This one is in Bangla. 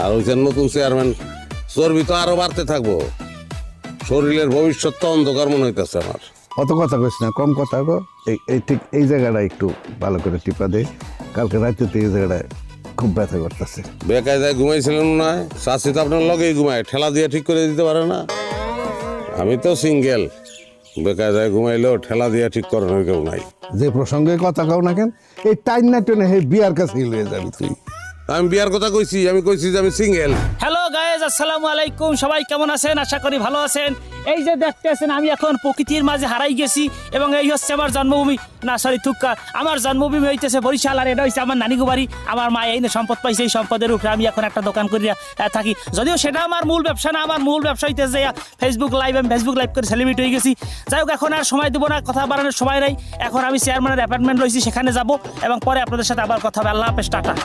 আর ওইখানে নতুন চেয়ারম্যান, চর্বি তো আরো বাড়তে থাকবো। শরীরের ভবিষ্যৎ তো অন্ধকার মনে হইতেছে আমার। অত কথা কইস না, কম কথা গো। এই ঠিক এই জায়গাটা একটু ভালো করে টিপা দে। কালকে রাতে তো এই জায়গাটায় খুব ব্যথা করতেছে। বেকায়দায় ঘুমাইছিলেন মনে হয়, চাষি তো আপনার লগেই ঘুমায়, ঠেলা দিয়ে ঠিক করে দিতে পারে না। আমি তো সিঙ্গেল, বেকায়দায় ঘুমাইলেও ঠেলা দিয়ে ঠিক করানোর কেউ নাই। যে প্রসঙ্গে কথা কও না কেন, এই টাইম না টেনে হে বিয়ার কাছে লয়ে যাবি তুই। আমি বিয়ার কথা কইছি, আমি কইছি যে আমি সিঙ্গেল। হ্যালো গাইজ, আসসালামু আলাইকুম। সবাই কেমন আছেন? আশা করি ভালো আছেন। এই যে দেখতেছেন, আমি এখন প্রকৃতির মাঝে হারাই গেছি এবং এই হচ্ছে আমার জন্মভূমি, না সরি থুক্কা, আমার জন্মভূমি হইতেছে বরিশাল, আর এটা হচ্ছে আমার নানিগো বাড়ি। আমার মা এই সম্পদ পাইছে, এই সম্পদের উপরে আমি এখন একটা দোকান করে থাকি। যদিও সেটা আমার মূল ব্যবসা না, আমার মূল ব্যবসা হইতেছে ফেসবুক লাইভ। আমি ফেসবুক লাইভ করে সেলিব্রিটি হয়ে গেছি। যাই হোক, এখন আর সময় দেবো না, কথা বাড়ানোর সময় নাই। এখন আমি চেয়ারম্যানের অ্যাপার্টমেন্ট রয়েছি, সেখানে যাব এবং পরে আপনাদের সাথে আবার কথা হবে। আল্লাহ হাফেজ, টাটা।